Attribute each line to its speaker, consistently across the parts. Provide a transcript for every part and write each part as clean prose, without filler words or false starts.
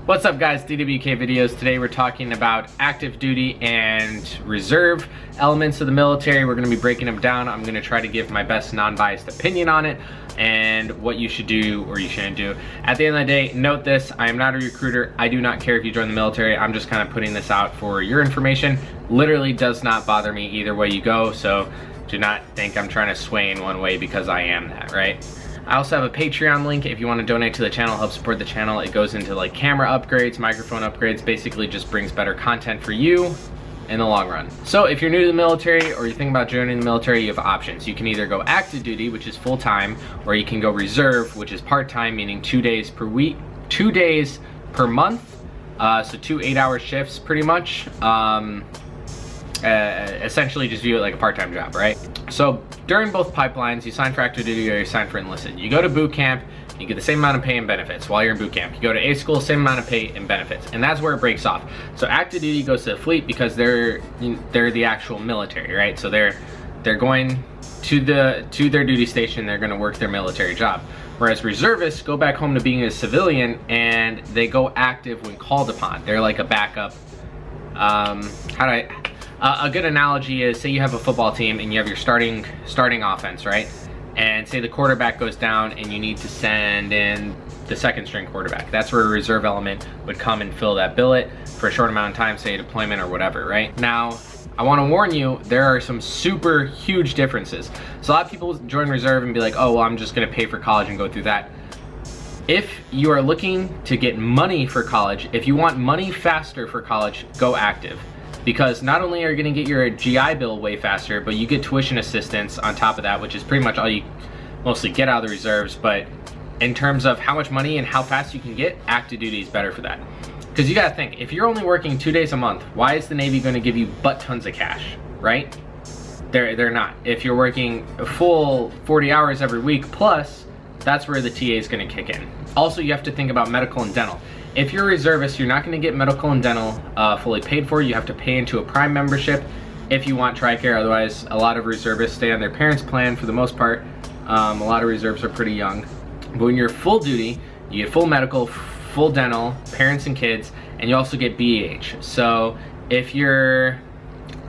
Speaker 1: What's up guys, DWK videos. Today we're talking about active duty and reserve elements of the military. We're going to be breaking them down. I'm going to try to give my best non-biased opinion on it and what you should do or you shouldn't do. At the end of the day, note this, I am not a recruiter. I do not care if you join the military. I'm just kind of putting this out for your information. Literally does not bother me either way you go, so do not think I'm trying to sway in one way because I am that, right? I also have a Patreon link if you want to donate to the channel, help support the channel. It goes into like camera upgrades, microphone upgrades, basically just brings better content for you in the long run. So if you're new to the military or you think about joining the military, you have options. You can either go active duty, which is full-time, or you can go reserve, which is part-time, meaning 2 days per week, 2 days per month. So 2 8-hour shifts pretty much. Essentially just view it like a part-time job, right? So during both pipelines, you sign for active duty or you sign for enlisted. You go to boot camp, you get the same amount of pay and benefits while you're in boot camp. You go to A school, same amount of pay and benefits, and that's where it breaks off. So active duty goes to the fleet because they're the actual military, right? So they're going to their duty station, they're gonna work their military job. Whereas reservists go back home to being a civilian and they go active when called upon. They're like a backup. A good analogy is, say you have a football team and you have your starting offense, right? And say the quarterback goes down and you need to send in the second string quarterback. That's where a reserve element would come and fill that billet for a short amount of time, say a deployment or whatever, right? Now, I want to warn you, there are some super huge differences. So a lot of people join reserve and be like, oh, well, I'm just gonna pay for college and go through that. If you are looking to get money for college, if you want money faster for college, go active. Because not only are you gonna get your GI Bill way faster, but you get tuition assistance on top of that, which is pretty much all you mostly get out of the reserves. But in terms of how much money and how fast you can get, active duty is better for that. Because you gotta think, if you're only working 2 days a month, why is the Navy gonna give you butt tons of cash, right? They're not. If you're working a full 40 hours every week plus, that's where the TA is gonna kick in. Also, you have to think about medical and dental. If you're a reservist, you're not going to get medical and dental fully paid for. You have to pay into a Prime membership if you want TRICARE. Otherwise, a lot of reservists stay on their parents' plan for the most part. A lot of reserves are pretty young. But when you're full duty, you get full medical, full dental, parents and kids, and you also get BEH. So if you're,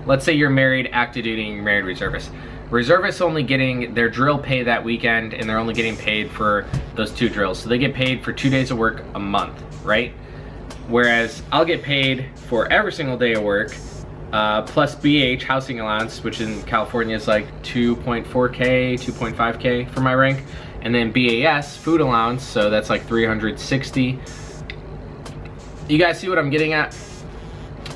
Speaker 1: let's say you're married active duty and you're married reservist. Reservists only getting their drill pay that weekend, and they're only getting paid for those 2 drills. So they get paid for 2 days of work a month, right? Whereas I'll get paid for every single day of work, plus BH, housing allowance, which in California is like 2.4K, 2.5K for my rank, and then BAS, food allowance, so that's like 360. You guys see what I'm getting at?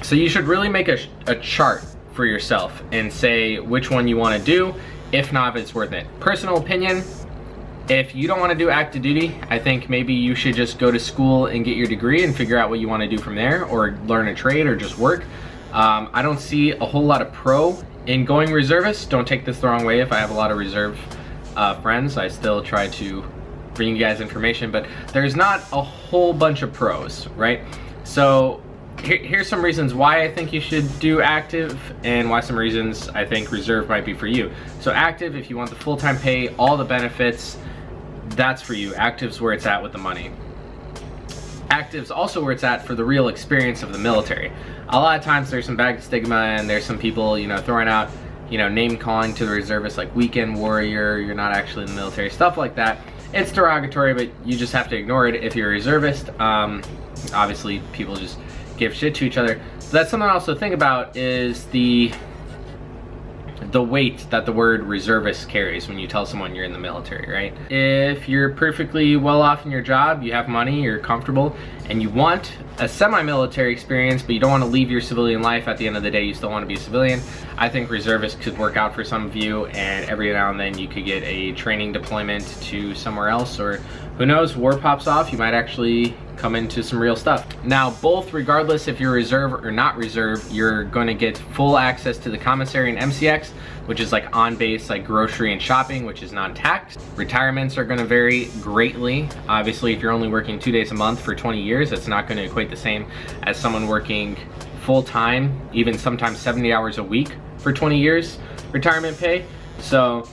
Speaker 1: So you should really make a chart for yourself and say which one you want to do, if not, if it's worth it. Personal opinion, if you don't want to do active duty, I think maybe you should just go to school and get your degree and figure out what you want to do from there, or learn a trade or just work. I don't see a whole lot of pro in going reservist. Don't take this the wrong way if I have a lot of reserve friends. I still try to bring you guys information, but there's not a whole bunch of pros, right? So here's some reasons why I think you should do active and why some reasons I think reserve might be for you. So active, if you want the full-time pay, all the benefits, that's for you. Active's where it's at with the money. Active's also where it's at for the real experience of the military. A lot of times there's some bad stigma and there's some people, you know, throwing out, you know, name calling to the reservists like weekend warrior, you're not actually in the military, stuff like that. It's derogatory, but you just have to ignore it if you're a reservist. Obviously people just give shit to each other. So that's something to also think about, is the weight that the word reservist carries when you tell someone you're in the military, right? If you're perfectly well off in your job, you have money, you're comfortable, and you want a semi-military experience, but you don't want to leave your civilian life, at the end of the day you still want to be a civilian, I think reservist could work out for some of you, and every now and then you could get a training deployment to somewhere else, or who knows, war pops off, you might actually come into some real stuff. Now, both, regardless if you're reserve or not reserve, you're going to get full access to the commissary and MCX, which is like on base, like grocery and shopping, which is non-taxed. Retirements are going to vary greatly. Obviously, if you're only working 2 days a month for 20 years, it's not going to equate the same as someone working full-time, even sometimes 70 hours a week for 20 years retirement pay. So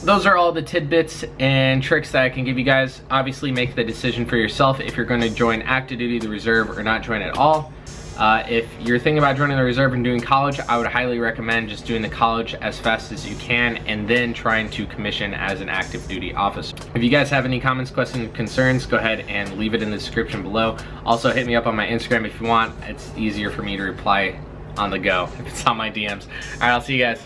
Speaker 1: those are all the tidbits and tricks that I can give you guys. Obviously, make the decision for yourself if you're going to join active duty, the reserve, or not join at all. If you're thinking about joining the reserve and doing college, I would highly recommend just doing the college as fast as you can and then trying to commission as an active duty officer. If you guys have any comments, questions, concerns, go ahead and leave it in the description below. Also, hit me up on my Instagram if you want. It's easier for me to reply on the go if it's on my DMs. All right, I'll see you guys.